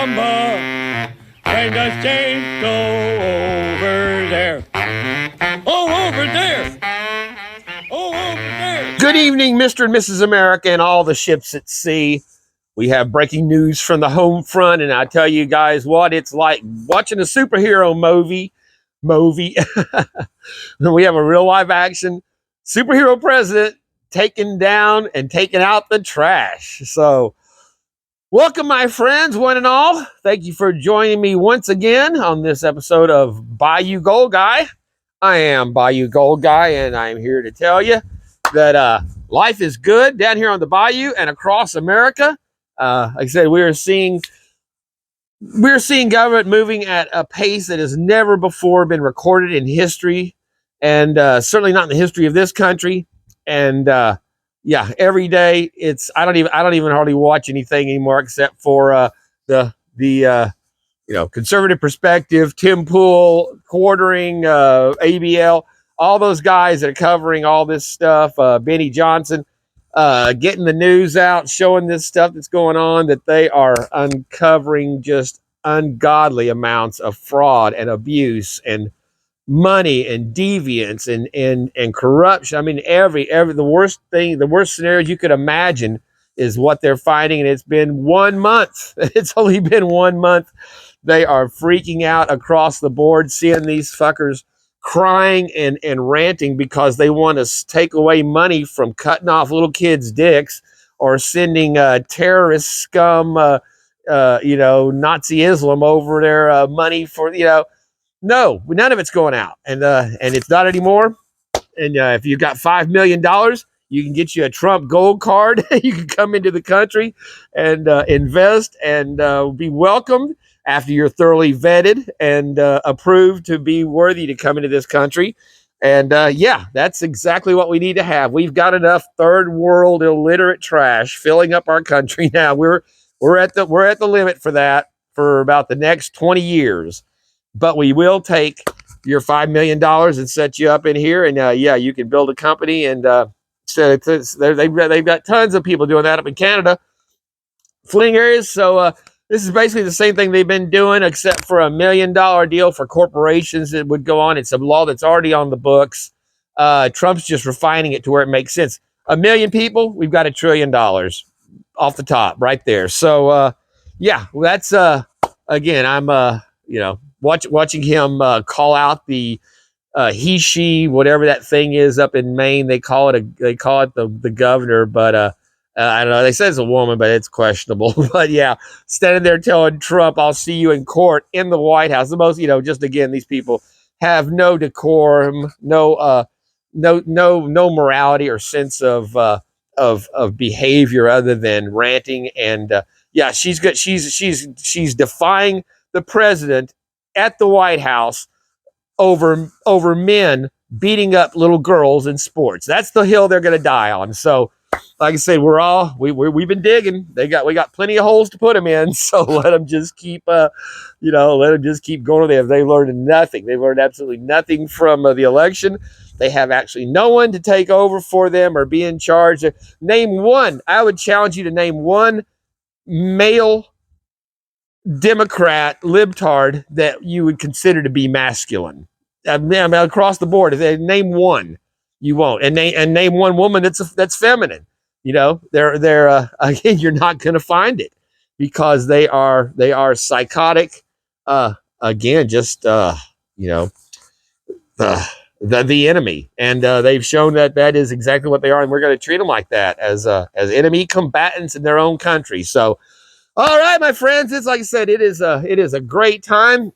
Mamba, and the saints go over there. Oh, over there. Oh, over there. Good evening, Mr. and Mrs. America and all the ships at sea. We have breaking news from the home front, and I tell you guys what, it's like watching a superhero movie. We have a real live action superhero president taking down and taking out the trash. So welcome, my friends, one and all. Thank you for joining me once again on this episode of Bayou Gold Guy. I am Bayou Gold Guy, and I'm here to tell you that life is good down here on the Bayou and across America. Like I said, we're seeing government moving at a pace that has never before been recorded in history, and certainly not in the history of this country. And yeah, every day I don't even hardly watch anything anymore except for the Conservative Perspective, Tim Pool, Quartering, ABL, all those guys that are covering all this stuff. Benny Johnson. Getting the news out, showing this stuff that's going on, that they are uncovering just ungodly amounts of fraud and abuse and money and deviance and corruption. I mean, the worst scenarios you could imagine is what they're finding, and it's been 1 month. It's only been 1 month. They are freaking out across the board, seeing these fuckers crying and ranting because they want to take away money from cutting off little kids' dicks or sending terrorist scum, Nazi Islam over their money for, no, none of it's going out. And it's not anymore. And if you've got $5 million, you can get you a Trump gold card. You can come into the country and invest and be welcomed after you're thoroughly vetted and approved to be worthy to come into this country. And yeah, that's exactly what we need to have. We've got enough third world illiterate trash filling up our country now. We're at the limit for that for about the next 20 years. But we will take your $5 million and set you up in here, and yeah, you can build a company. And so they've got tons of people doing that up in Canada, fleeing areas. So this is basically the same thing they've been doing, except for $1 million deal for corporations that would go on. It's a law that's already on the books. Trump's just refining it to where it makes sense. 1 million people, we've got $1 trillion off the top right there. So yeah, that's again, I'm watching him call out the he, she, whatever that thing is up in Maine. They call it the governor, but I don't know. They say it's a woman, but it's questionable. But yeah, standing there telling Trump, "I'll see you in court in the White House." The most, just again, these people have no decorum, no morality or sense of behavior other than ranting. And yeah, she's good. She's defying the president at the White House over men beating up little girls in sports. That's the hill they're going to die on. So, like I said, we've been digging. We got plenty of holes to put them in. So let them just keep going. They learned nothing. They've learned absolutely nothing from the election. They have actually no one to take over for them or be in charge. Name one. I would challenge you to name one male Democrat libtard that you would consider to be masculine. I mean, across the board, if they name one, you won't. And name one woman that's feminine. They're again, you're not going to find it because they are psychotic. Again, just the enemy, and they've shown that is exactly what they are, and we're going to treat them like that as enemy combatants in their own country. So, all right, my friends, it's like I said, it is a great time.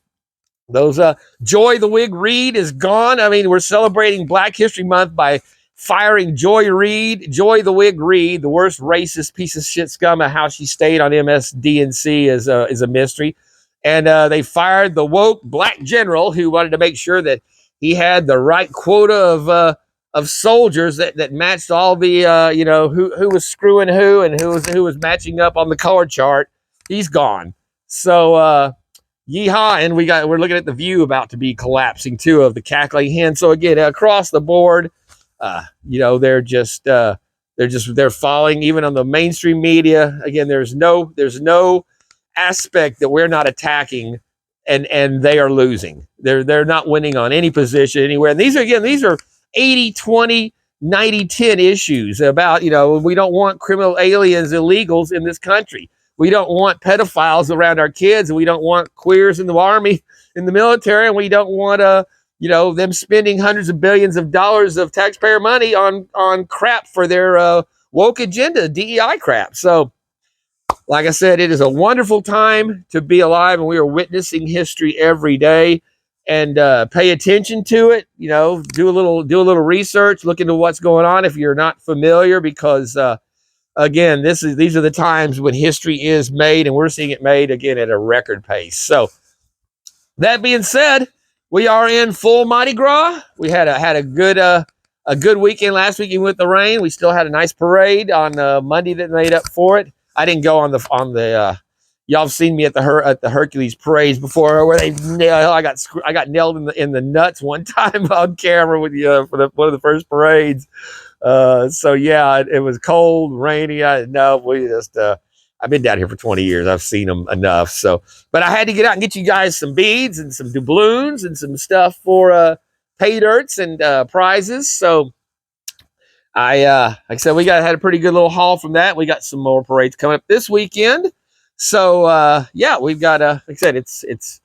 Those Joy the Wig Reid is gone. I mean, we're celebrating Black History Month by firing Joy the Wig Reid, the worst racist piece of shit scum. How she stayed on MSDNC is a mystery. And they fired the woke black general who wanted to make sure that he had the right quota of soldiers that matched all the who was screwing who and who was matching up on the color chart. He's gone. So yeehaw, and we're looking at the View about to be collapsing too, of the cackling hen. So again, across the board, they're falling even on the mainstream media. Again, there's no aspect that we're not attacking, and they are losing. They're not winning on any position anywhere. And these are 80-20, 90-10 issues about, we don't want criminal aliens, illegals in this country. We don't want pedophiles around our kids, and we don't want queers in the army, in the military, and we don't want them spending hundreds of billions of dollars of taxpayer money on crap for their woke agenda, DEI crap. So, like I said, it is a wonderful time to be alive, and we are witnessing history every day. And pay attention to it. Do a little research, look into what's going on if you're not familiar, because again, these are the times when history is made, and we're seeing it made again at a record pace. So, that being said, we are in full Mardi Gras. We had a good weekend last weekend with the rain. We still had a nice parade on Monday that made up for it. I didn't go on the y'all have seen me at the Hercules parades before, where I got nailed in the nuts one time on camera with for one of the first parades. So yeah, it was cold, rainy. I've been down here for 20 years. I've seen them enough. So, but I had to get out and get you guys some beads and some doubloons and some stuff for pay dirts and prizes. So like I said, had a pretty good little haul from that. We got some more parades coming up this weekend. So yeah, we've got like I said, it's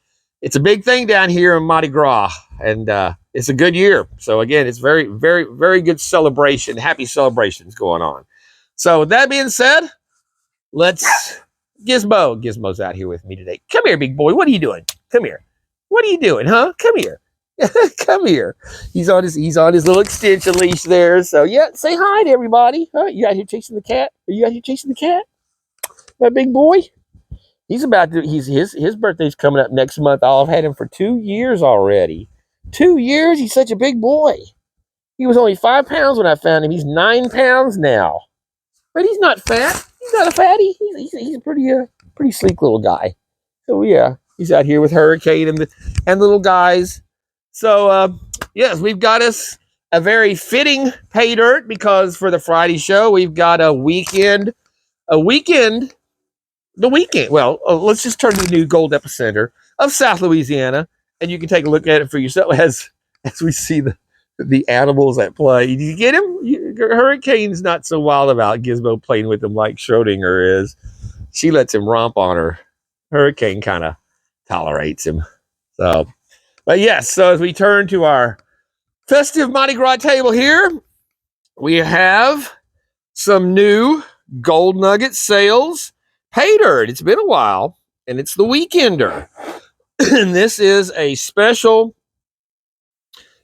a big thing down here in Mardi Gras, and it's a good year. So again, it's very, very, very good celebration, happy celebrations going on. So with that being said, let's Gizmo's out here with me today. Come here, big boy. What are you doing? Come here. What are you doing, huh? Come here. Come here. He's on his little extension leash there. So yeah, say hi to everybody. Huh? You out here chasing the cat? Are you out here chasing the cat? My big boy? His birthday's coming up next month. I've had him for 2 years already. 2 years? He's such a big boy. He was only 5 pounds when I found him. He's 9 pounds now. But he's not fat. He's not a fatty. He's a pretty sleek little guy. So yeah, he's out here with Hurricane and the little guys. So yes, we've got us a very fitting pay dirt, because for the Friday show we've got a weekend. Well, let's just turn to the new gold epicenter of South Louisiana, and you can take a look at it for yourself as we see the animals at play. Do you get him? Hurricane's not so wild about Gizmo playing with him like Schrodinger is. She lets him romp on her. Hurricane kind of tolerates him. So, but yes, so as we turn to our festive Mardi Gras table here, we have some new gold nugget sales pay dirt. It's been a while, and it's the Weekender. And this is a special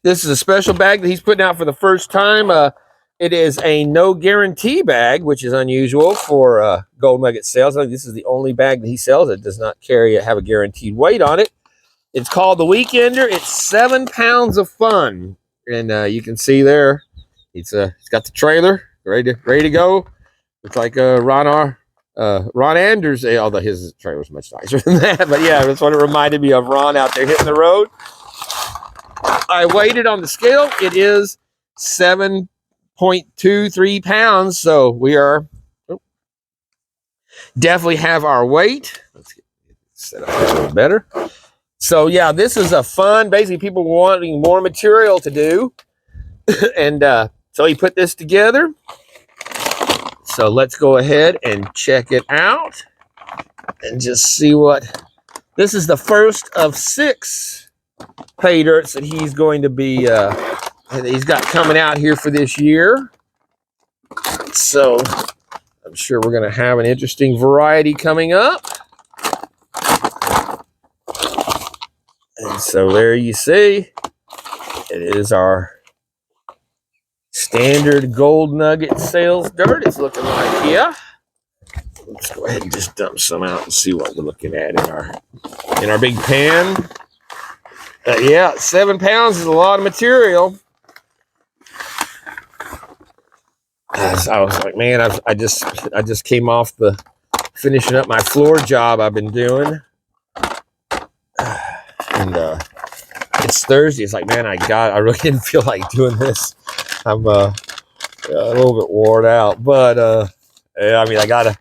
bag that he's putting out for the first time. It is a no guarantee bag, which is unusual for gold nugget sales. I think this is the only bag that he sells that does not have a guaranteed weight on it. It's called the Weekender. It's 7 pounds of fun, and you can see there, it's got the trailer ready to go. It's like Ron Anders, although his trailer's much nicer than that. But yeah, that's what it reminded me of, Ron out there hitting the road. I weighed it on the scale. It is 7.23 pounds. So we are definitely have our weight. Let's get set up a little better. So yeah, this is a fun, basically people wanting more material to do. And so he put this together. So let's go ahead and check it out and just see what. This is the first of 6 pay dirts that he's going to be, he's got coming out here for this year. So I'm sure we're going to have an interesting variety coming up. And so there you see, it is our standard gold nugget sales dirt. It's looking like, yeah. Let's go ahead and just dump some out and see what we're looking at in our big pan. Yeah, 7 pounds is a lot of material. I was like, man, I just came off finishing up my floor job I've been doing, and it's Thursday. It's like, man, I really didn't feel like doing this. I'm a little bit worn out, but yeah, I mean, I gotta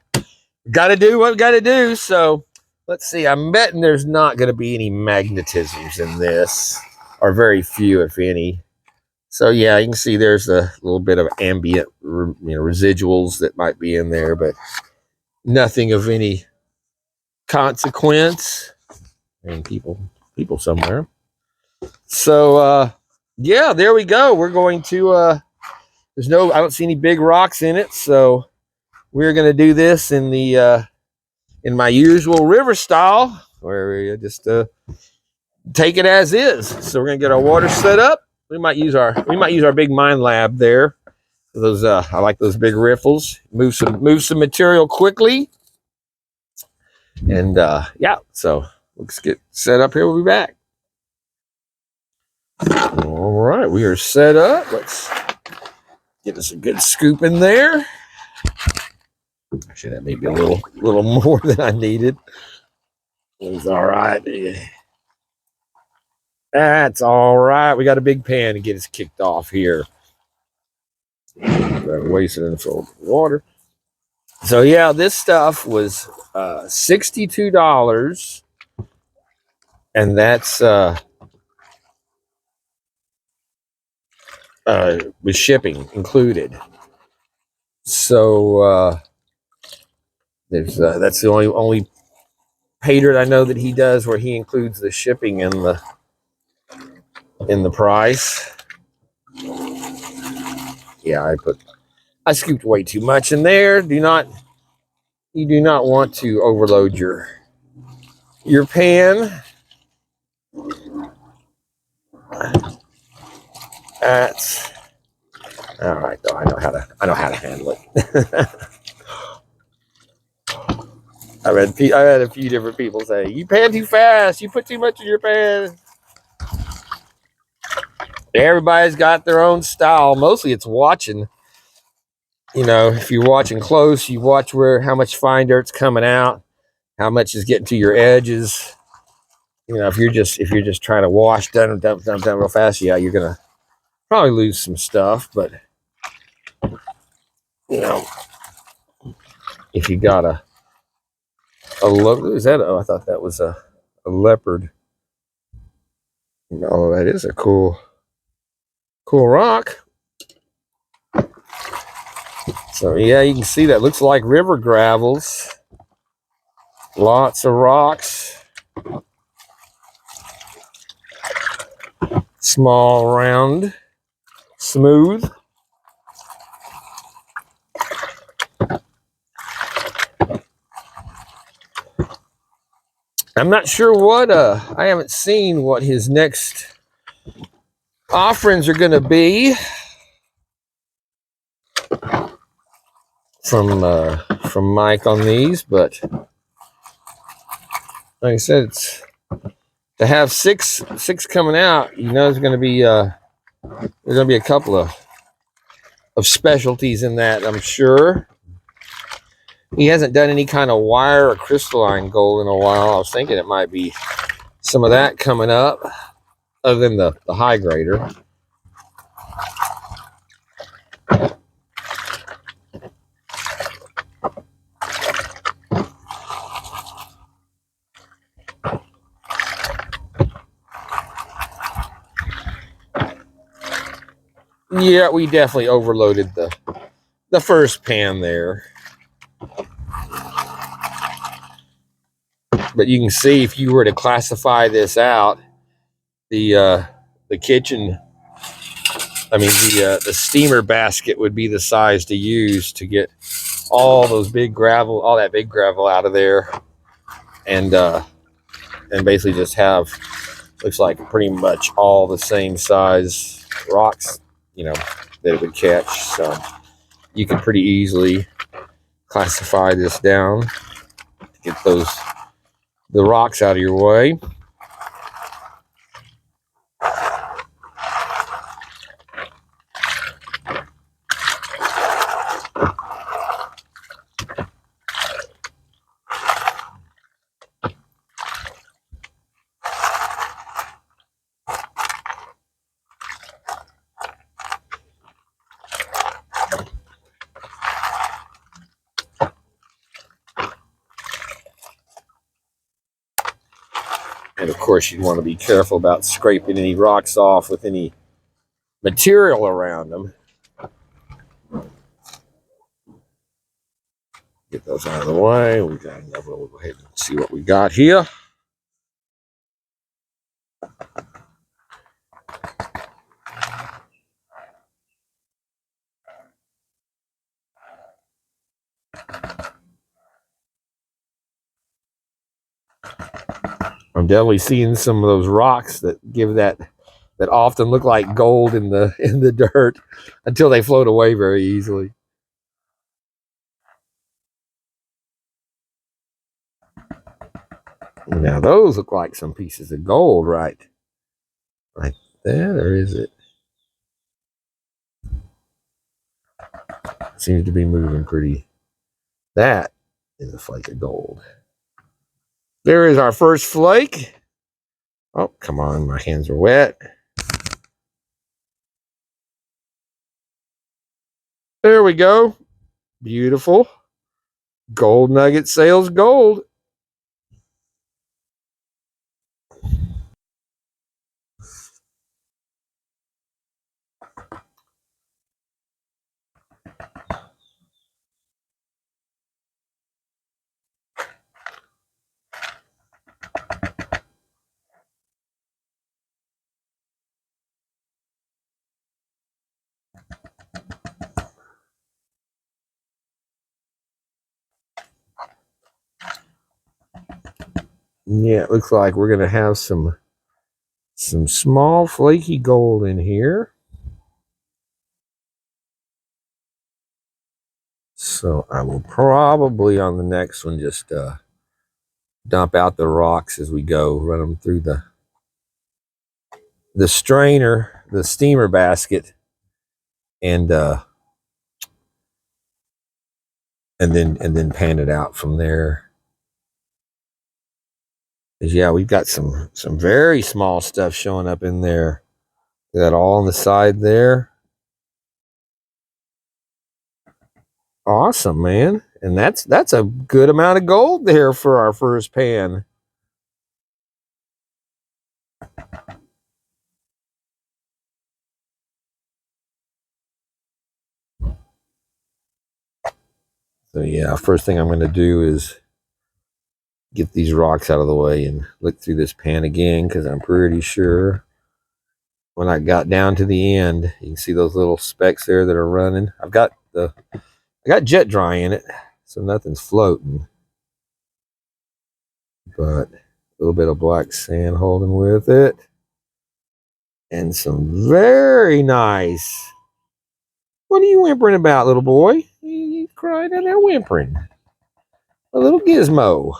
do what I gotta do. So Let's see. I'm betting there's not going to be any magnetisms in this, or very few, if any. So yeah, you can see there's a little bit of ambient, residuals that might be in there, but nothing of any consequence. And people somewhere. So yeah, there we go. We're going to I don't see any big rocks in it, so we're going to do this in the in my usual river style, where we just take it as is. So we're gonna get our water set up. We might use our big mine lab there. Those I like those big riffles. Move some material quickly. And yeah, so let's get set up here. We'll be back. All right, we are set up. Let's get us a good scoop in there. Actually, that may be a little more than I needed. It was all right. That's all right. We got a big pan to get us kicked off here. Wasted and filled with water. So yeah, this stuff was $62, and that's with shipping included. So there's that's the only pay dirt I know that he does where he includes the shipping in the price. Yeah, I scooped way too much in there. You do not want to overload your pan. That's all right though. I know how to handle it. I've had a few different people say, "You pan too fast. You put too much in your pan." Everybody's got their own style. Mostly, it's watching. If you're watching close, you watch how much fine dirt's coming out, how much is getting to your edges. If you're just trying to wash done real fast, yeah, you're gonna probably lose some stuff. But if you got a is that? Oh, I thought that was a leopard. No, that is a cool rock. So yeah, you can see that looks like river gravels. Lots of rocks. Small, round, smooth. I'm not sure I haven't seen what his next offerings are going to be from Mike on these, but like I said, it's to have six coming out. There's going to be a couple of specialties in that, I'm sure. He hasn't done any kind of wire or crystalline gold in a while. I was thinking it might be some of that coming up, other than the high grader. Yeah, we definitely overloaded the first pan there. But you can see, if you were to classify this out, the kitchen, the steamer basket would be the size to use to get all that big gravel out of there, and basically just have, looks like pretty much all the same size rocks, that it would catch. So you can pretty easily classify this down to get the rocks out of your way. course, you'd want to be careful about scraping any rocks off with any material around them. Get those out of the way. We got another. We'll go ahead and see what we got here. I'm definitely seeing some of those rocks that give that often look like gold in the dirt until they float away very easily. Now those look like some pieces of gold right there. Or is it? Seems to be moving pretty. That is a flake of gold. There is our first flake. Oh, come on, my hands are wet. There we go. Beautiful. Gold nugget sales gold. Yeah, it looks like we're going to have some small flaky gold in here. So I will probably on the next one just dump out the rocks as we go, run them through the strainer, the steamer basket, and then pan it out from there. Yeah, we've got some very small stuff showing up in there. That all on the side there. Awesome, man. And that's a good amount of gold there for our first pan. So yeah, first thing I'm going to do is get these rocks out of the way and look through this pan again, because I'm pretty sure when I got down to the end, you can see those little specks there that are running. I got jet dry in it, so nothing's floating. But a little bit of black sand holding with it. And some very nice. What are you whimpering about, little boy? You crying out there whimpering. A little gizmo.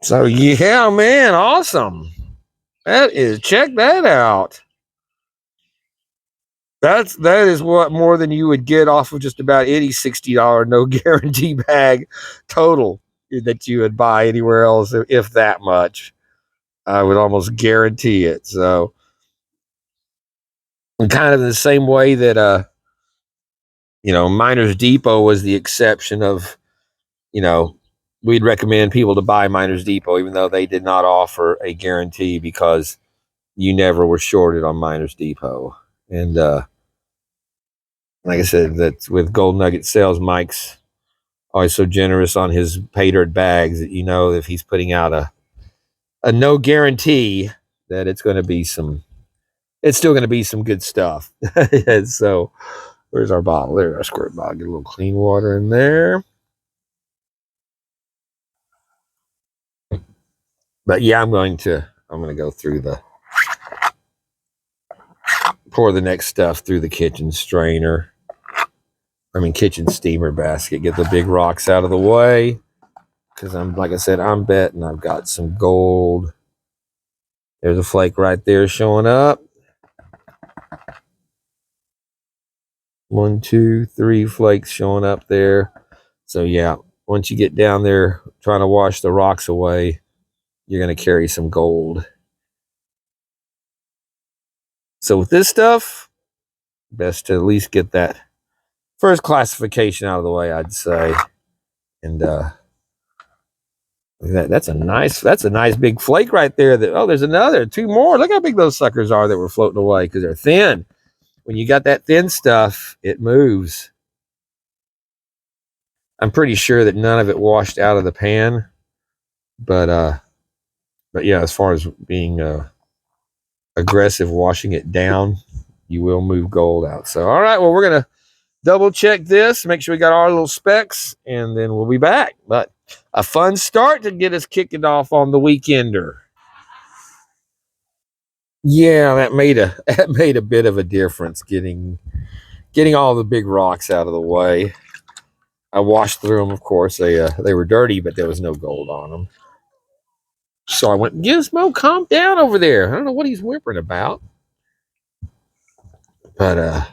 So yeah, man, awesome. Check that out. That is what more than you would get off of just about any $60 no guarantee bag total that you would buy anywhere else, if that much. I would almost guarantee it. So, kind of the same way that Miners Depot was the exception of, we'd recommend people to buy Miners Depot even though they did not offer a guarantee, because you never were shorted on Miners Depot. And like I said, that's with Gold Nugget Sales, Mike's always so generous on his pay dirt bags that if he's putting out a no guarantee, that it's still going to be some good stuff. And so where's our bottle? There's our squirt bottle. Get a little clean water in there. But yeah, I'm going to go through pour the next stuff through the kitchen strainer. Kitchen steamer basket. Get the big rocks out of the way, because like I said, I'm betting I've got some gold. There's a flake right there showing up. 1, 2, 3 flakes showing up there. So yeah, once you get down there trying to wash the rocks away, you're going to carry some gold. So with this stuff, best to at least get that first classification out of the way, I'd say. And That's a nice big flake right there. There's another 2 more. Look how big those suckers are that were floating away because they're thin. When you got that thin stuff, it moves. I'm pretty sure that none of it washed out of the pan, but yeah, as far as being aggressive washing it down, you will move gold out. So all right, well, we're gonna double check this, make sure we got our little specs, and then we'll be back. But a fun start to get us kicking off on the weekender. Yeah, that made a bit of a difference getting all the big rocks out of the way. I washed through them, of course. They were dirty, but there was no gold on them. So I went, Gizmo, calm down over there. I don't know what he's whimpering about. But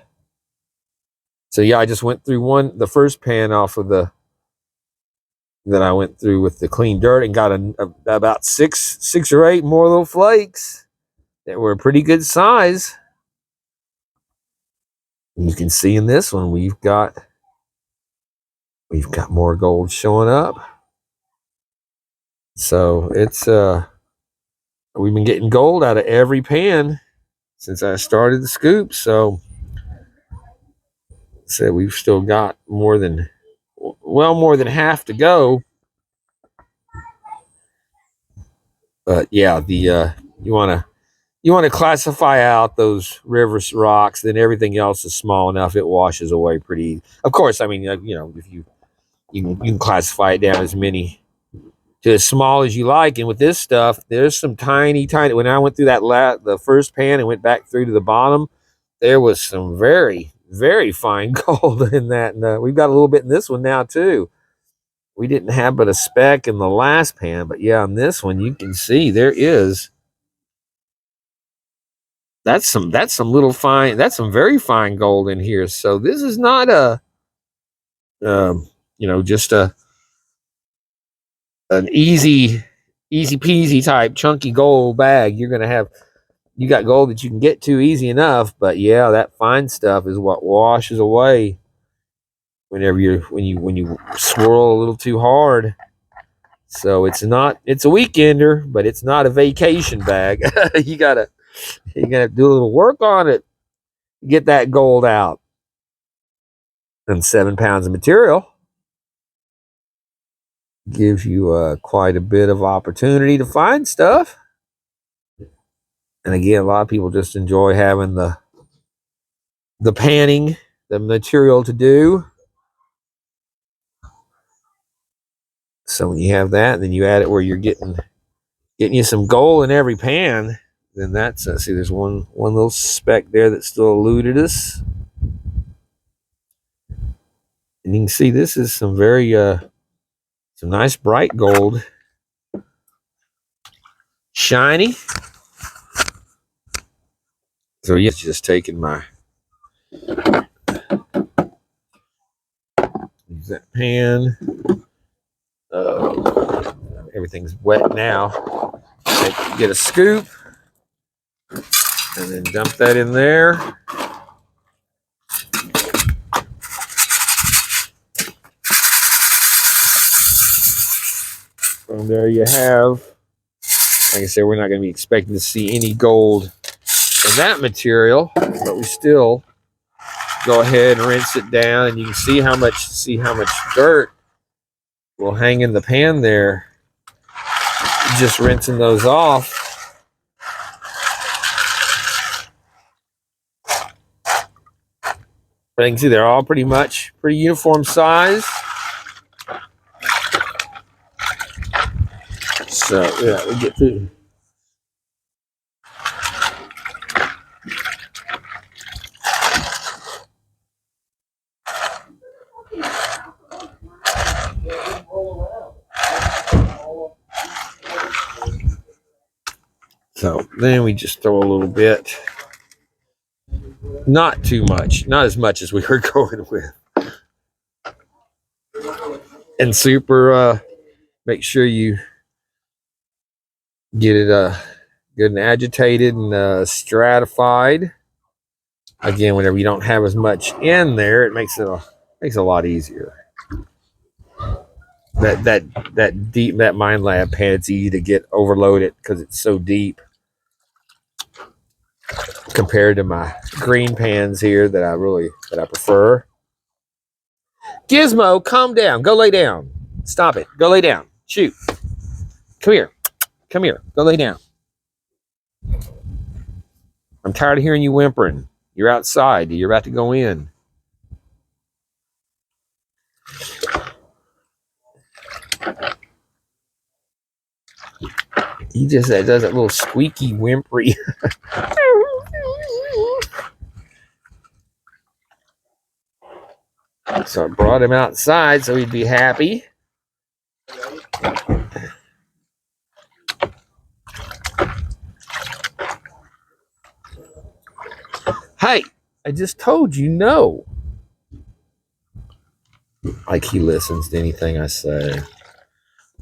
so yeah, I just went through the first pan off of that I went through with the clean dirt and got about six or 8 more little flakes that were a pretty good size. You can see in this one we've got more gold showing up. So it's we've been getting gold out of every pan since I started the scoop. So we've still got more than half to go. But yeah, you want to classify out those river rocks, then everything else is small enough it washes away pretty easy. Of course, I mean, if you can classify it down to as small as you like. And with this stuff, there's some tiny. When I went through the first pan and went back through to the bottom, there was some very, very fine gold in that. And we've got a little bit in this one now too. We didn't have but a speck in the last pan, but yeah, on this one you can see there is. That's some little fine. That's some very fine gold in here. So this is not just an easy peasy type chunky gold bag. You got gold that you can get to easy enough, but yeah, that fine stuff is what washes away when you swirl a little too hard. So it's a weekender, but it's not a vacation bag. you gotta do a little work on it to get that gold out. And 7 pounds of material gives you quite a bit of opportunity to find stuff. And again, a lot of people just enjoy having the panning, the material to do. So when you have that, and then you add it where you're getting you some gold in every pan, then that's see, there's one little speck there that still eluded us. And you can see this is some very some nice bright gold. Shiny. So yeah, just taking use that pan. Everything's wet now. Get a scoop and then dump that in there. And there you have. Like I said, we're not going to be expecting to see any gold in that material, but we still go ahead and rinse it down, and you can see how much dirt will hang in the pan there. Just rinsing those off. But you can see they're all pretty uniform size. So yeah, we get through. So then we just throw a little bit. Not too much, not as much as we were going with. And super, make sure you get it good and agitated and stratified. Again, whenever you don't have as much in there, it makes it a lot easier. that mine lab pan, it's easy to get overloaded because it's so deep compared to my green pans here that I prefer. Gizmo, calm down. Go lay down. Stop it. Go lay down. Shoot. Come here. Come here. Go lay down. I'm tired of hearing you whimpering. You're outside. You're about to go in. He just does that little squeaky whimpery. So I brought him outside so he'd be happy. Hey, I just told you no. Like he listens to anything I say.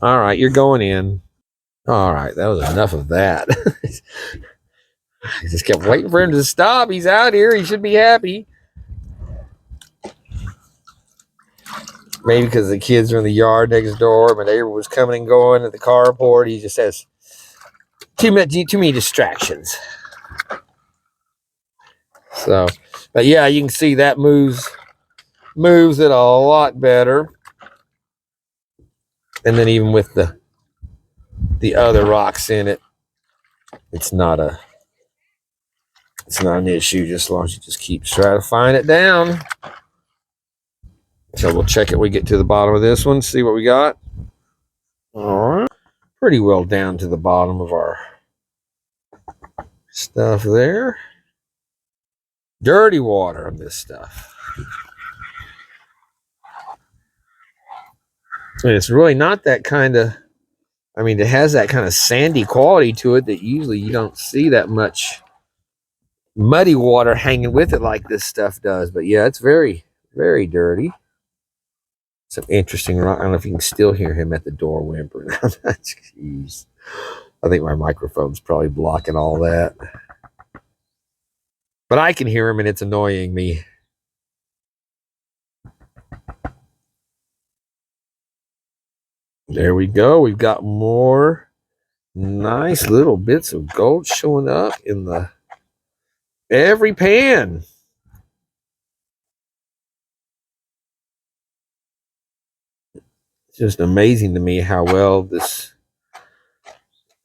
All right, you're going in. All right, that was enough of that. I just kept waiting for him to stop. He's out here. He should be happy. Maybe because the kids are in the yard next door. My neighbor was coming and going at the carport. He just has too many distractions. So, but yeah, you can see that moves it a lot better. And then even with the other rocks in it, it's not an issue just as long as you just keep stratifying it down. So we'll check it. We get to the bottom of this one, see what we got. All right, pretty well down to the bottom of our stuff there. Dirty water on this stuff. And it's really not that kind of, I mean, it has that kind of sandy quality to it that usually you don't see that much muddy water hanging with it like this stuff does. But yeah, it's very, very dirty. Some interesting rock. I don't know if you can still hear him at the door whimpering. Jeez. I think my microphone's probably blocking all that. But I can hear him and it's annoying me. There we go. We've got more nice little bits of gold showing up in every pan. It's just amazing to me how well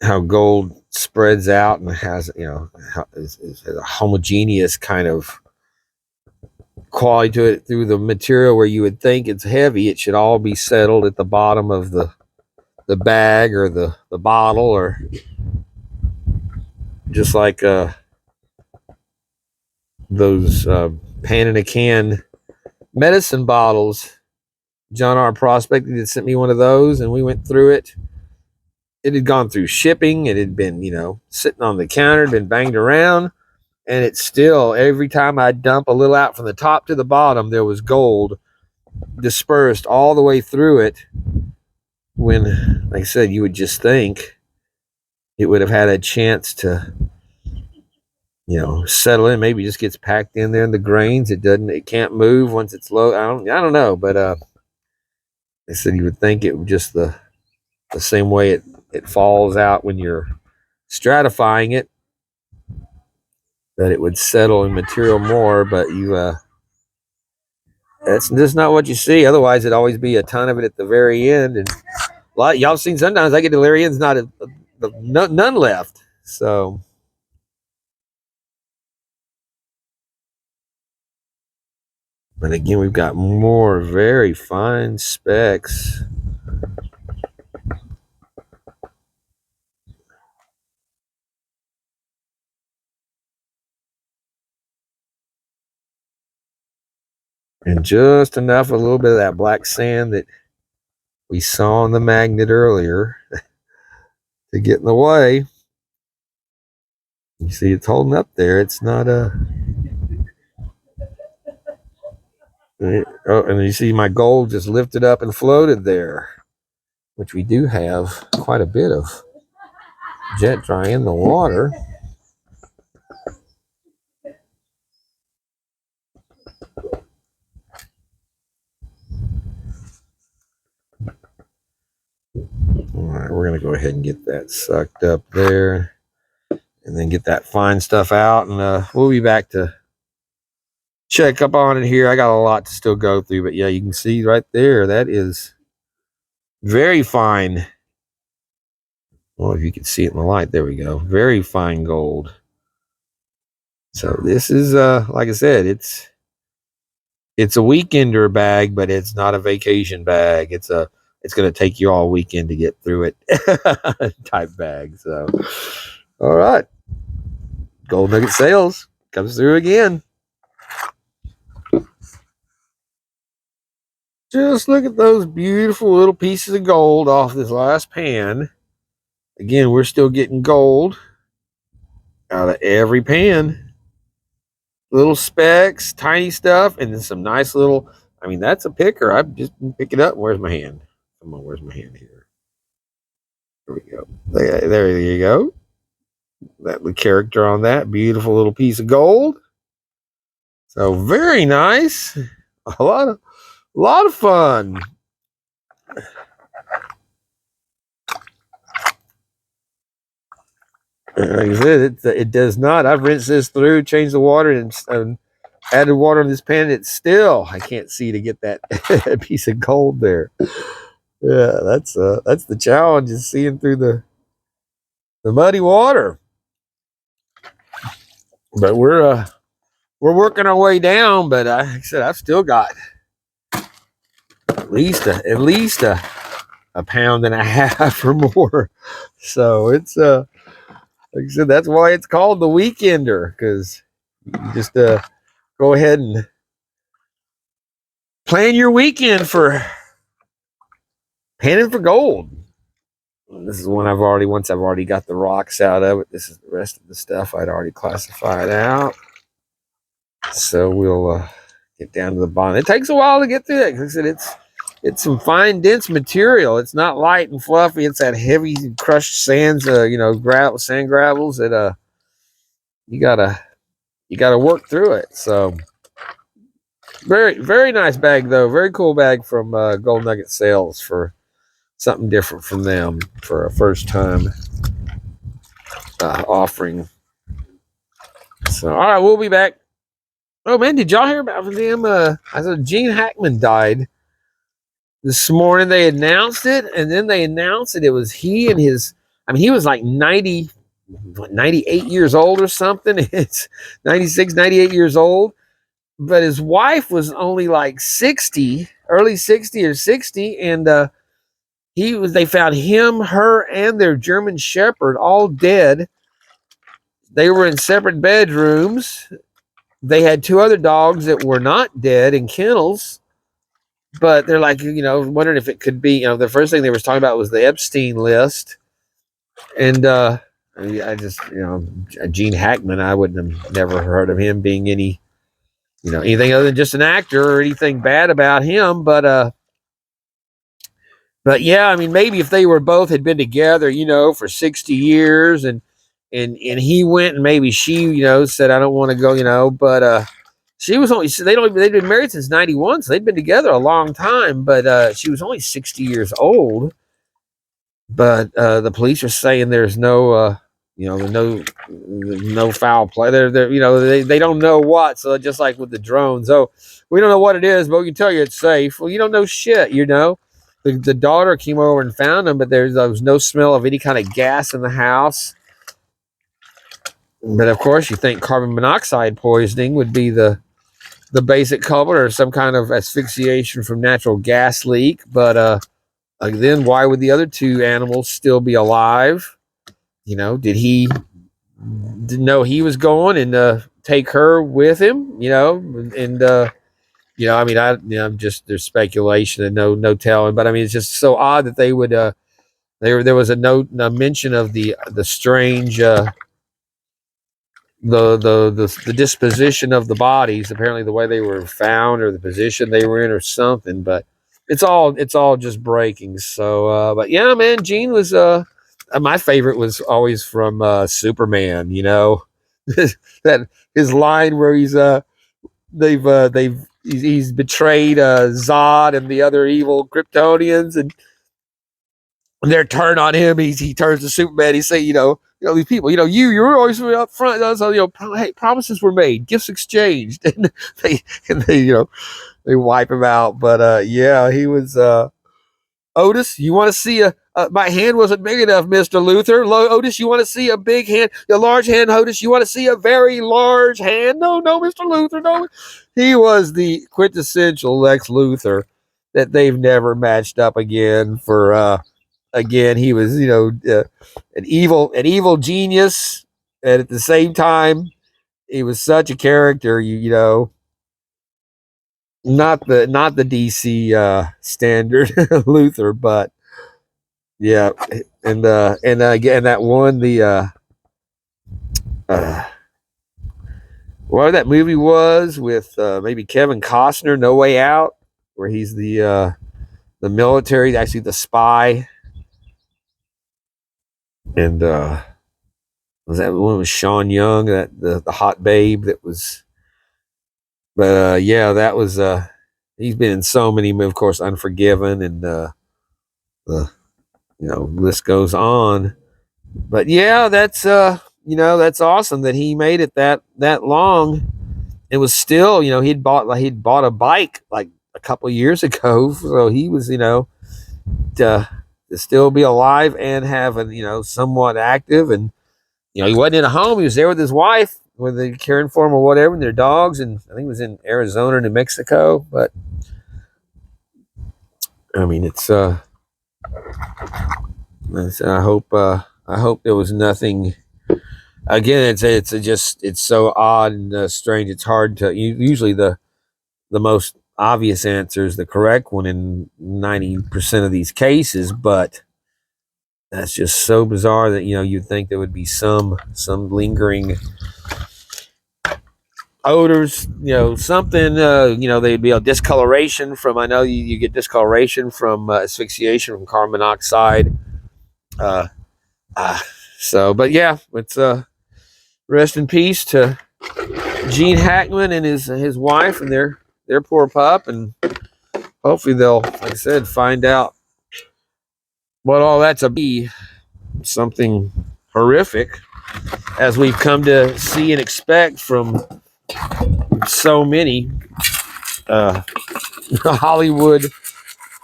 how gold spreads out and has, is a homogeneous kind of quality to it through the material where you would think it's heavy. It should all be settled at the bottom of the bag or the bottle, or just like those pan in a can medicine bottles. John R. Prospect had sent me one of those, and we went through it. It had gone through shipping. It had been, sitting on the counter, been banged around, and it's still, every time I dump a little out from the top to the bottom, there was gold dispersed all the way through it. When, like I said, you would just think it would have had a chance to, settle in. Maybe it just gets packed in there in the grains. It can't move once it's low. I don't know, but I said you would think it would just the same way it falls out when you're stratifying it, that it would settle in material more, but that's just not what you see. Otherwise, it'd always be a ton of it at the very end. And a lot y'all seen sometimes I get to the very end, not none left. So, but again, we've got more very fine specks. And just enough, a little bit of that black sand that we saw on the magnet earlier to get in the way. You see it's holding up there. It's not oh, and you see my gold just lifted up and floated there, which we do have quite a bit of jet dry in the water. All right, we're gonna go ahead and get that sucked up there, and then get that fine stuff out, and we'll be back to check up on it here. I got a lot to still go through, but yeah, you can see right there that is very fine. Well, if you can see it in the light, there we go. Very fine gold. So this is like I said, it's a weekender bag, but it's not a vacation bag. It's going to take you all weekend to get through it type bag. So, all right. Gold Nugget Sales comes through again. Just look at those beautiful little pieces of gold off this last pan. Again, we're still getting gold out of every pan. Little specks, tiny stuff, and then some nice little, I mean, that's a picker. I just pick it up. Where's my hand? Come on, where's my hand here? There we go. There you go. That the character on that beautiful little piece of gold. So very nice. A lot of fun. Like I said, it does not. I've rinsed this through, changed the water, and added water in this pan. It's still, I can't see to get that piece of gold there. Yeah, that's the challenge, is seeing through the muddy water. But we're working our way down. But like I said, I've still got at least a pound and a half or more. So it's like I said, that's why it's called the Weekender, because you just go ahead and plan your weekend for panning for gold. This is one once I've already got the rocks out of it. This is the rest of the stuff I'd already classified out. So we'll get down to the bottom. It takes a while to get through that, because it's some fine, dense material. It's not light and fluffy. It's that heavy crushed sands, sand gravels that you gotta work through it. So very, very nice bag though. Very cool bag from Gold Nugget Sales for something different from them for a first time offering. So all right, we'll be back. Oh man, did y'all hear about them? I said Gene Hackman died this morning. They announced it, and then they announced that it was he and his. I mean, he was like 98 years old or something. It's 96, 98 years old. But his wife was only like 60, early 60 or 60. And they found him, her, and their German Shepherd all dead. They were in separate bedrooms. They had two other dogs that were not dead in kennels. But they're like, wondering if it could be, the first thing they were talking about was the Epstein list. And I just, Gene Hackman, I wouldn't have never heard of him being anything other than just an actor or anything bad about him. But yeah, I mean, maybe if they had been together, for 60 years and he went, and maybe she, said, I don't want to go, but she was they'd been married since 91, so they'd been together a long time, but she was only 60 years old. But the police are saying there's no no foul play. They don't know what. So just like with the drones, we don't know what it is, but we can tell you it's safe. Well, you don't know shit. The daughter came over and found them, but there was no smell of any kind of gas in the house. But of course, you think carbon monoxide poisoning would be the basic culprit, or some kind of asphyxiation from natural gas leak. But then why would the other two animals still be alive? Did he know he was going and take her with him? And I mean, just there's speculation and no telling. But I mean, it's just so odd that they would. There was a mention of the strange the disposition of the bodies. Apparently, the way they were found, or the position they were in, or something. But it's all just breaking. So, but yeah, man, Gene was my favorite was always from Superman. That his line where he's betrayed Zod and the other evil Kryptonians, and their turn on him. He turns to Superman. He say, these people, you're always up front. So, hey, promises were made, gifts exchanged, and they they wipe him out. But yeah, he was Otis. You want to see my hand wasn't big enough, Mr. Luthor. Otis, you want to see a big hand, a large hand, Otis? You want to see a very large hand? No, Mr. Luthor, no. He was the quintessential Lex Luthor that they've never matched up again for. Again, he was, an evil genius, and at the same time, he was such a character. Not the DC standard Luthor, but yeah, and again that one what that movie was with maybe Kevin Costner, No Way Out, where he's the military, actually the spy, and was that one with Sean Young, that the hot babe that was. But yeah, that was he's been in so many, of course, Unforgiven, and the list goes on. But yeah, that's awesome that he made it that long. It was still, he'd bought a bike like a couple of years ago, so he was, to still be alive and having, somewhat active, and he wasn't in a home. He was there with his wife, where they caring for him or whatever, and their dogs, and I think it was in Arizona, New Mexico. But I mean, I hope there was nothing. Again, it's so odd and strange. It's hard to usually the most obvious answer is the correct one in 90% of these cases, but that's just so bizarre that you'd think there would be some lingering odors, something, they'd be a discoloration from. I know you get discoloration from asphyxiation from carbon monoxide. So, but yeah, it's rest in peace to Gene Hackman and his wife and their poor pup, and hopefully they'll, like I said, find out what all that's be. Something horrific, as we've come to see and expect from so many Hollywood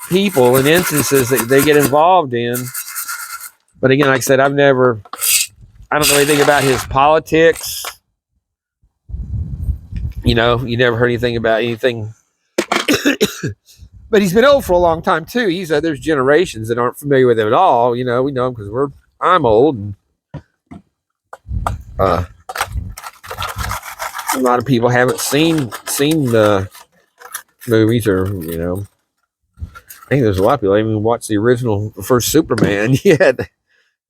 people and instances that they get involved in. But again, like I said, I don't know anything about his politics. You never heard anything about anything. But he's been old for a long time too. There's generations that aren't familiar with him at all. We know him because I'm old, and a lot of people haven't seen the movies, or I think there's a lot of people that haven't even watched the first Superman yet.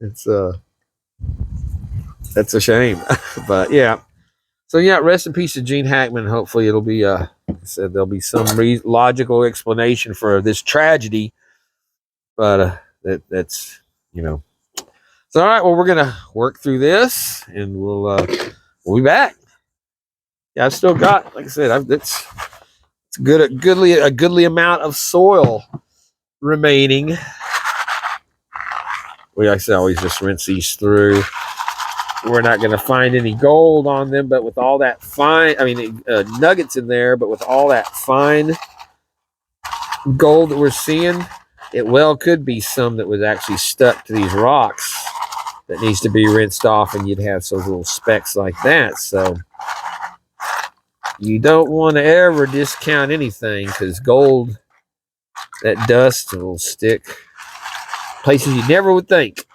It's that's a shame. But yeah, so yeah, rest in peace to Gene Hackman. Hopefully it'll be like I said, there'll be some logical explanation for this tragedy. But that's so all right. Well, we're gonna work through this, and we'll be back. Yeah, I've still got, like I said, it's a goodly amount of soil remaining. Like I said, I always just rinse these through. We're not going to find any gold on them, but with all that nuggets in there, but with all that fine gold that we're seeing, it well could be some that was actually stuck to these rocks that needs to be rinsed off, and you'd have those little specks like that. So you don't want to ever discount anything, because gold, that dust will stick places you never would think.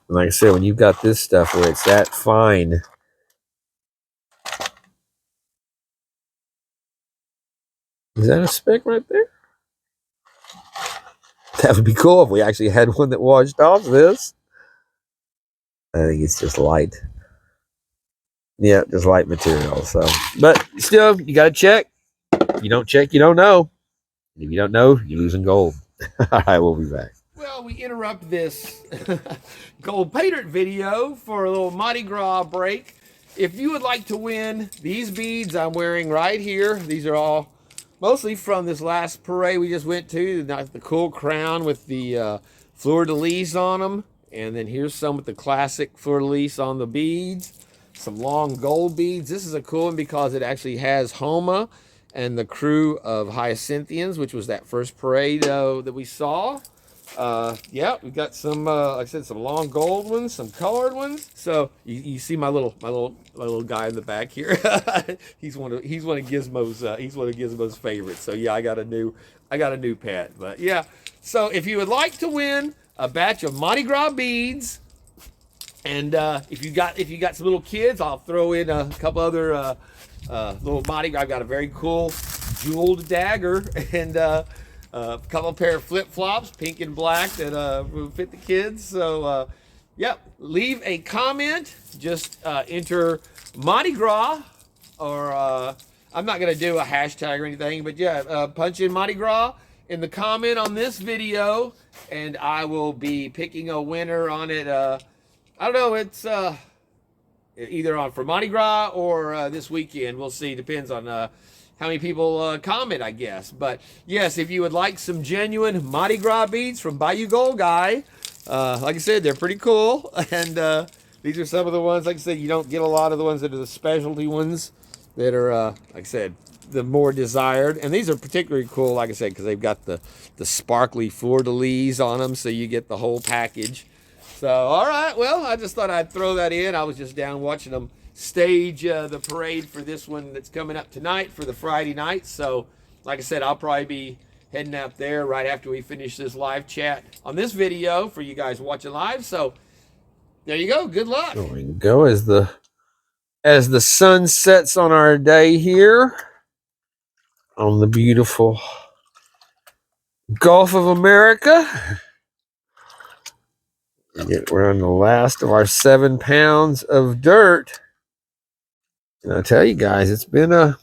Like I said, when you've got this stuff where it's that fine, is that a speck right there? That would be cool if we actually had one that washed off this. I think it's just light. Yeah, just light material. So, but still, you got to check. If you don't check, you don't know. And if you don't know, you're losing gold. All right, we'll be back. Well, we interrupt this gold pay dirt video for a little Mardi Gras break. If you would like to win these beads I'm wearing right here, these are all mostly from this last parade we just went to. The cool crown with the fleur-de-lis on them. And then here's some with the classic fleur-de-lis on the beads. Some long gold beads. This is a cool one because it actually has Homa and the crew of Hyacinthians, which was that first parade that we saw. Yeah, we've got some, like I said, some long gold ones, some colored ones. So you see my little guy in the back here. he's one of Gizmo's favorites. So yeah, I got a new pet. But yeah, so if you would like to win a batch of Mardi Gras beads, and if you got some little kids, I'll throw in a couple other little Mardi Gras. I've got a very cool jeweled dagger and a couple pair of flip-flops, pink and black, that will fit the kids. So, yep, leave a comment. Just enter Mardi Gras, or I'm not going to do a hashtag or anything, but yeah, punch in Mardi Gras in the comment on this video, and I will be picking a winner on it. I don't know, it's either on for Mardi Gras or this weekend. We'll see. Depends on how many people comment, I guess. But yes, if you would like some genuine Mardi Gras beads from Bayou Gold Guy, like I said, they're pretty cool. And these are some of the ones, like I said, you don't get a lot of the ones that are the specialty ones that are, like I said, the more desired. And these are particularly cool, like I said, because they've got the sparkly fleur-de-lis on them, so you get the whole package. So, all right, well, I just thought I'd throw that in. I was just down watching them stage the parade for this one that's coming up tonight for the Friday night. So, like I said, I'll probably be heading out there right after we finish this live chat on this video for you guys watching live. So, there you go. Good luck. There we go. As the sun sets on our day here on the beautiful Gulf of America. We're on the last of our 7 pounds of dirt. And I'll tell you guys, it's been like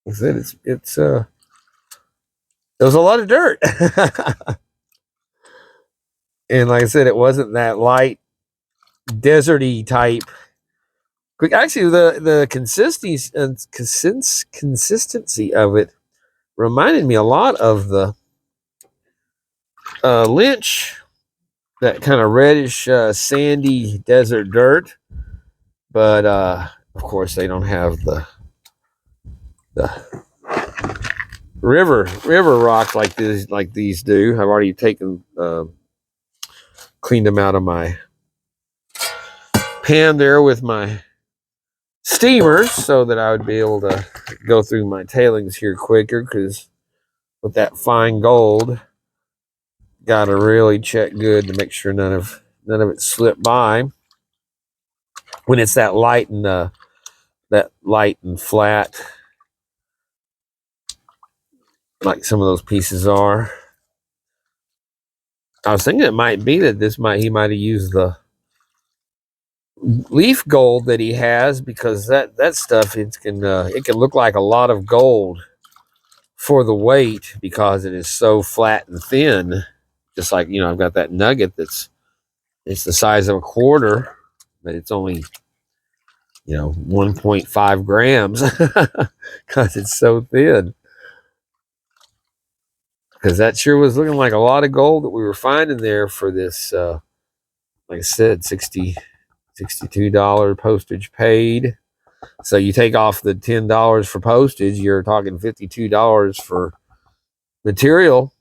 I said, there was a lot of dirt. And like I said, it wasn't that light, deserty type. Actually, the consistency of it reminded me a lot of the Lynch, that kind of reddish, sandy desert dirt. But of course, they don't have the river rock like these do. I've already cleaned them out of my pan there with my steamers, so that I would be able to go through my tailings here quicker. Because with that fine gold, got to really check good to make sure none of it slipped by. When it's that light and flat, like some of those pieces are. I was thinking it might be that he might have used the leaf gold that he has, because that stuff, it can look like a lot of gold for the weight, because it is so flat and thin. Just like, I've got that nugget it's the size of a quarter, but it's only 1.5 grams because it's so thin. Because that sure was looking like a lot of gold that we were finding there for this, like I said, $62 postage paid. So you take off the $10 for postage, you're talking $52 for material.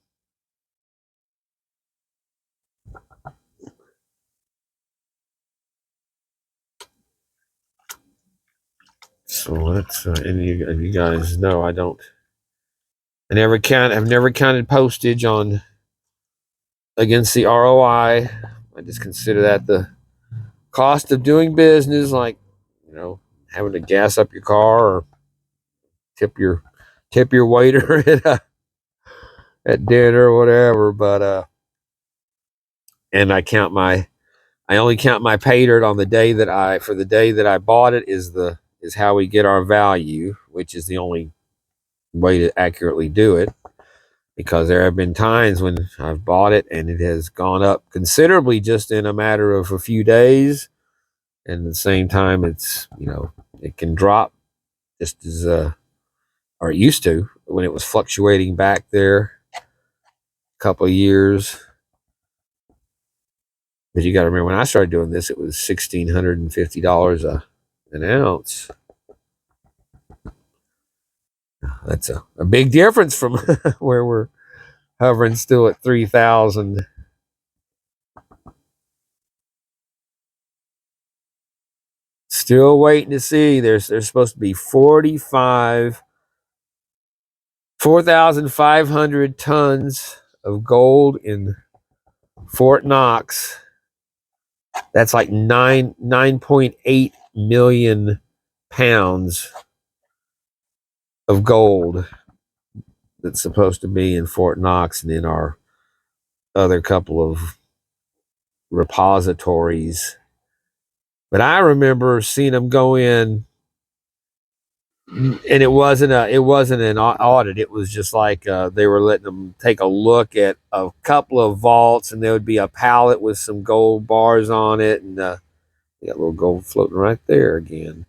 So let's, and you guys know I've never counted postage on against the ROI. I just consider that the cost of doing business, like having to gas up your car or tip your waiter at dinner or whatever. But and I only count my pay dirt on the day that I bought it is how we get our value, which is the only way to accurately do it. Because there have been times when I've bought it and it has gone up considerably just in a matter of a few days. And at the same time, it's, it can drop just as or it used to when it was fluctuating back there a couple of years. But you got to remember, when I started doing this, it was $1,650 an ounce. That's a big difference from where we're hovering still at 3,000. Still waiting to see. There's supposed to be 4,500 tons of gold in Fort Knox. That's like 9.8 million pounds of gold that's supposed to be in Fort Knox and in our other couple of repositories. But I remember seeing them go in, and it wasn't an audit. It was just like they were letting them take a look at a couple of vaults, and there would be a pallet with some gold bars on it, and you got a little gold floating right there again.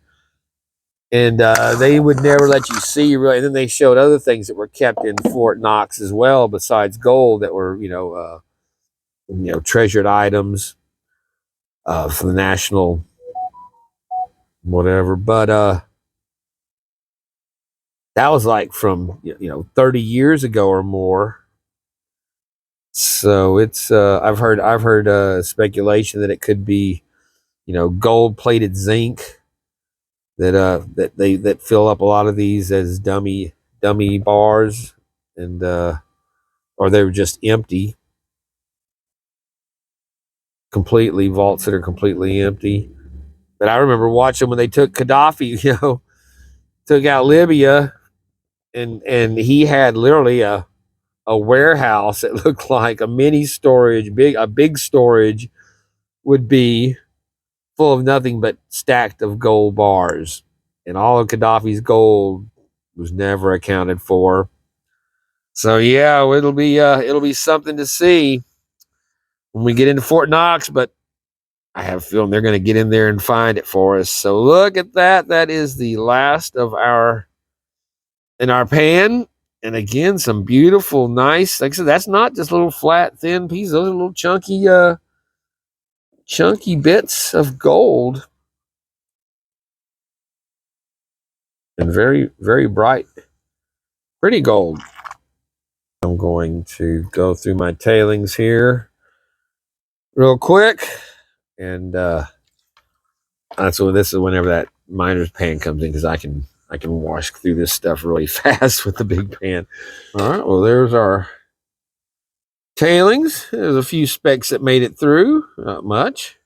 And they would never let you see really. And then they showed other things that were kept in Fort Knox as well, besides gold, that were treasured items for the national whatever. But that was like from 30 years ago or more. So it's I've heard speculation that it could be gold plated zinc that fill up a lot of these as dummy bars, and or they were just empty completely, vaults that are completely empty. But I remember watching when they took Gaddafi, took out Libya, and he had literally a warehouse that looked like a mini storage, a big storage would be full of nothing but stacked of gold bars, and all of Gaddafi's gold was never accounted for. So yeah, it'll be something to see when we get into Fort Knox, but I have a feeling they're going to get in there and find it for us. So look at that. That is the last of our in our pan. And again, some beautiful, nice, like I said, that's not just little flat, thin pieces. Those are little chunky bits of gold. And very, very bright, pretty gold. I'm going to go through my tailings here real quick. And so this is whenever that miner's pan comes in, because I can wash through this stuff really fast with the big pan. All right, well, there's our tailings. There's a few specks that made it through, not much,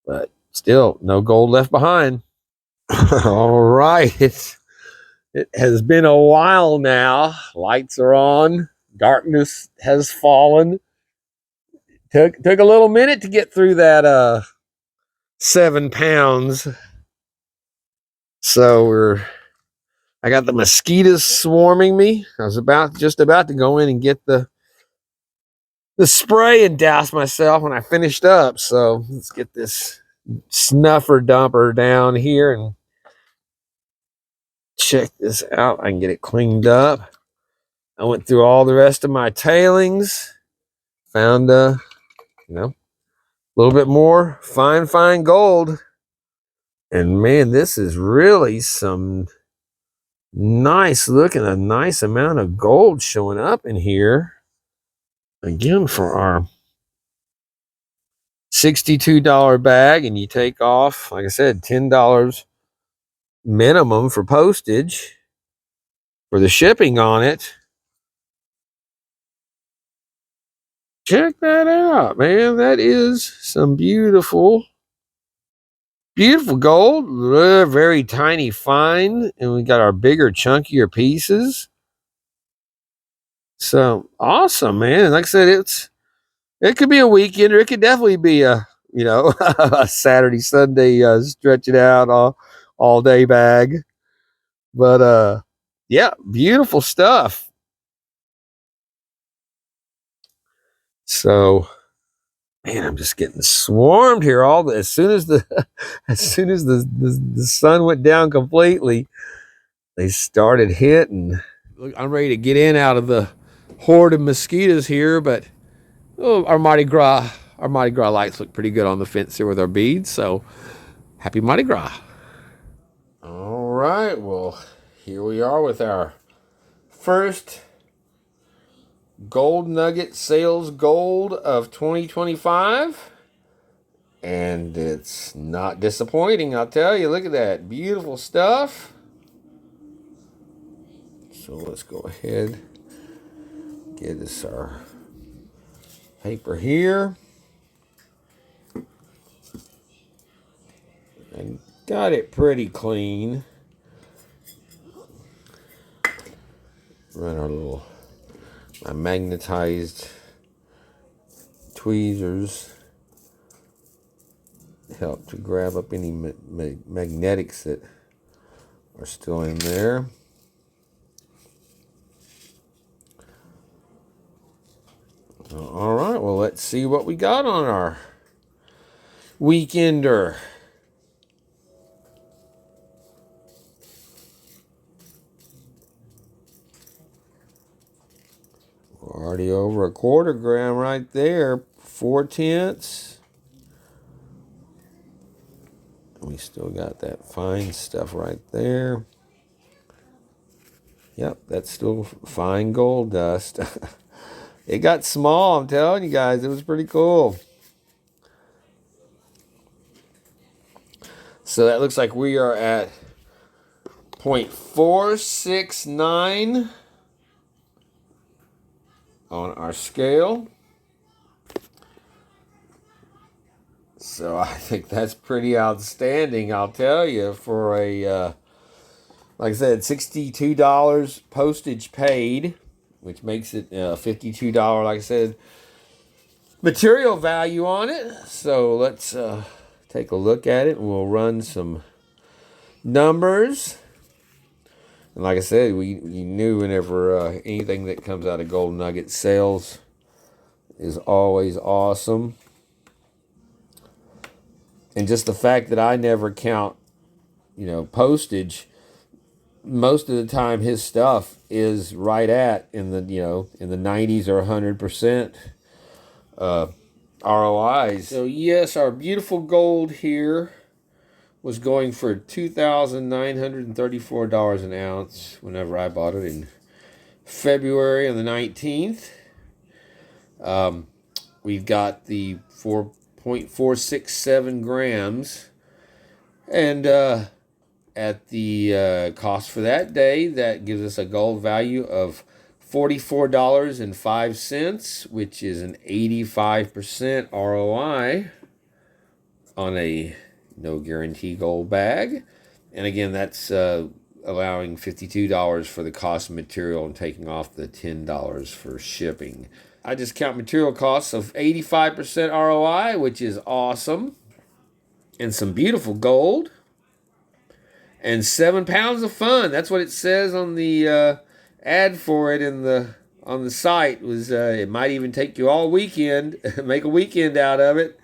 but still no gold left behind. All right, it has been a while now. Lights are on, darkness has fallen. Took a little minute to get through that 7 pounds. So I got the mosquitoes swarming me. I was just about to go in and get the spray and douse myself when I finished up. So let's get this snuffer dumper down here and check this out. I can get it cleaned up. I went through all the rest of my tailings, found a little bit more fine gold. And man, this is really some nice looking, a nice amount of gold showing up in here. Again, for our $62 bag, and you take off, like I said, $10 minimum for postage for the shipping on it. Check that out, man. That is some beautiful gold. Very tiny fine, and we got our bigger, chunkier pieces. So awesome, man. And like I said, it could be a weekend, or it could definitely be a a Saturday, Sunday, stretch it out all day bag. But yeah, beautiful stuff. So man, I'm just getting swarmed here. As soon as the sun went down completely, They started hitting. Look, I'm ready to get in out of the horde of mosquitoes here, but oh, our Mardi Gras lights look pretty good on the fence here with our beads. So happy Mardi Gras. All right, well, here we are with our first gold nugget sales gold of 2025. And it's not disappointing, I'll tell you. Look at that. Beautiful stuff. So let's go ahead, get us our paper here. And got it pretty clean. Run our little magnetized tweezers. Help to grab up any magnetics that are still in there. All right, well, let's see what we got on our weekender. We're already over a 1/4 gram right there, 4/10. We still got that fine stuff right there. Yep, that's still fine gold dust. It got small, I'm telling you guys. It was pretty cool. So that looks like we are at 0.469 on our scale. So I think that's pretty outstanding, I'll tell you, for a, like I said, $62 postage paid, which makes it $52, like I said, material value on it. So let's take a look at it, and we'll run some numbers. And like I said, you knew whenever anything that comes out of gold nugget sales is always awesome. And just the fact that I never count, postage, most of the time his stuff is right at in the 90s or 100% ROIs. So yes, our beautiful gold here was going for $2,934 an ounce whenever I bought it in February on the 19th. We've got the 4.467 grams. And at the cost for that day, that gives us a gold value of $44.05, which is an 85% ROI on a no guarantee gold bag. And again, that's allowing $52 for the cost of material and taking off the $10 for shipping. I just count material costs of 85% ROI, which is awesome. And some beautiful gold. And 7 pounds of fun. That's what it says on the ad for it on the site. Was it might even take you all weekend, make a weekend out of it.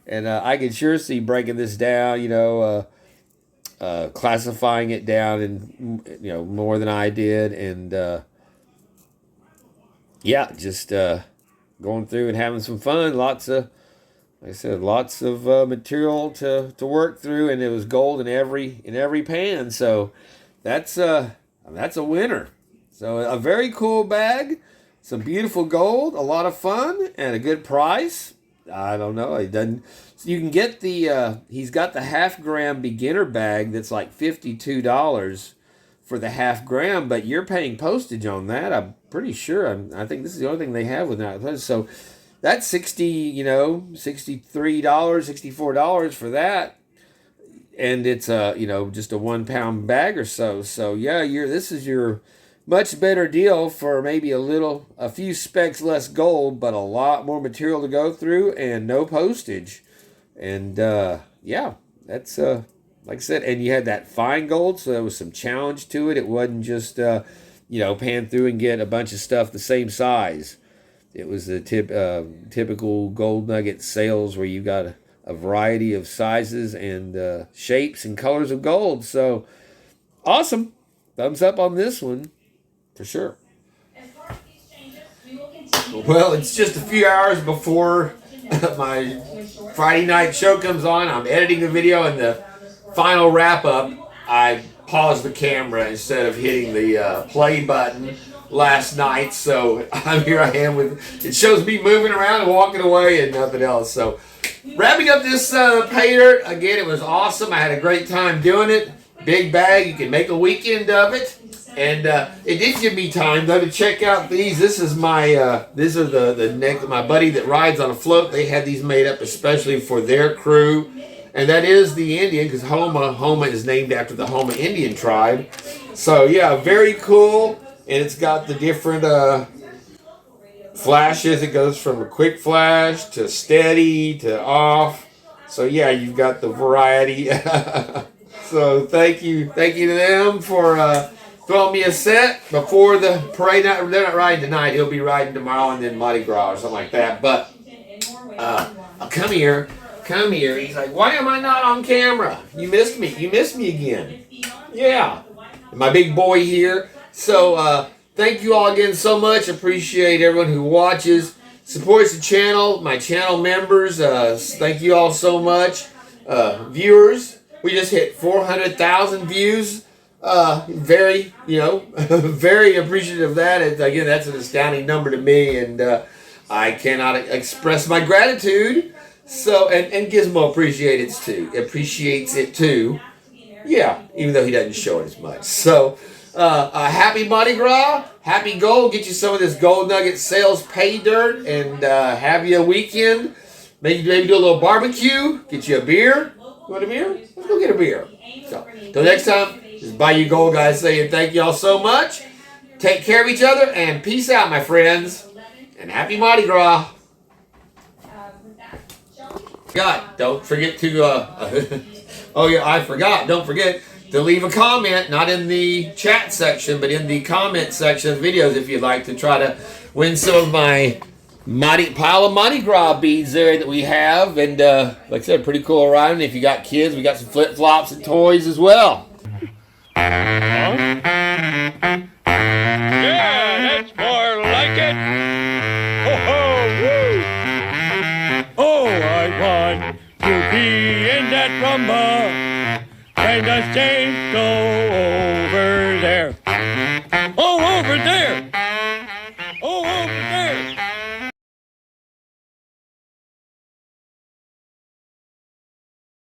And I can sure see breaking this down, classifying it down and more than I did, and just going through and having some fun. Lots of, like I said, lots of material to work through, and it was gold in every pan. So that's a winner. So a very cool bag, some beautiful gold, a lot of fun, and a good price. I don't know. It doesn't. So you can get the. He's got the 1/2 gram beginner bag that's like $52 for the 1/2 gram, but you're paying postage on that. I'm pretty sure. I think this is the only thing they have with that. So that's $63, $64 for that, and it's just a 1 pound bag or so. So yeah, this is your much better deal for maybe a few specks less gold, but a lot more material to go through and no postage. And that's like I said, and you had that fine gold, so there was some challenge to it. It wasn't just pan through and get a bunch of stuff the same size. It was the typical gold nugget sales where you got a variety of sizes and shapes and colors of gold. So awesome. thumbs up on this one, for sure. Well, it's just a few hours before my Friday night show comes on. I'm editing the video, and the final wrap-up, I paused the camera instead of hitting the play button last night. So here I am with, it shows me moving around and walking away and nothing else. So wrapping up this pay dirt, again, it was awesome. I had a great time doing it. Big bag, you can make a weekend of it. And it did give me time though to check out these. This is my these are my buddy that rides on a float. They had these made up especially for their crew, and that is the Indian, because Homa is named after the Homa Indian tribe. So yeah, very cool, and it's got the different flashes. It goes from a quick flash to steady to off. So yeah, you've got the variety. So thank you to them for throwing me a set before the parade. They're not riding tonight. He'll be riding tomorrow and then Mardi Gras or something like that. But come here. He's like, why am I not on camera? You missed me. You missed me again. Yeah. My big boy here. So thank you all again so much. Appreciate everyone who watches, supports the channel, my channel members. Thank you all so much. Viewers, we just hit 400,000 views. Very, very appreciative of that. And again, that's an astounding number to me, and I cannot express my gratitude. So, and Gizmo appreciates it too. Yeah, even though he doesn't show it as much. So, happy Mardi Gras, happy gold. Get you some of this gold nugget sales pay dirt, and have you a weekend. Maybe do a little barbecue. Get you a beer. You want a beer? Let's go get a beer. So, till next time. This is Bayou Gold guys saying thank y'all so much. Take care of each other and peace out, my friends. And happy Mardi Gras. Don't forget to, oh yeah, I forgot. Don't forget to leave a comment, not in the chat section, but in the comment section of videos if you'd like to try to win some of my pile of Mardi Gras beads there that we have. And like I said, pretty cool around. If you got kids, we got some flip-flops and toys as well. Yeah, that's more like it. Ho, ho, woo. Oh, I want to be in that rumba when the saints go over there. Oh, over there.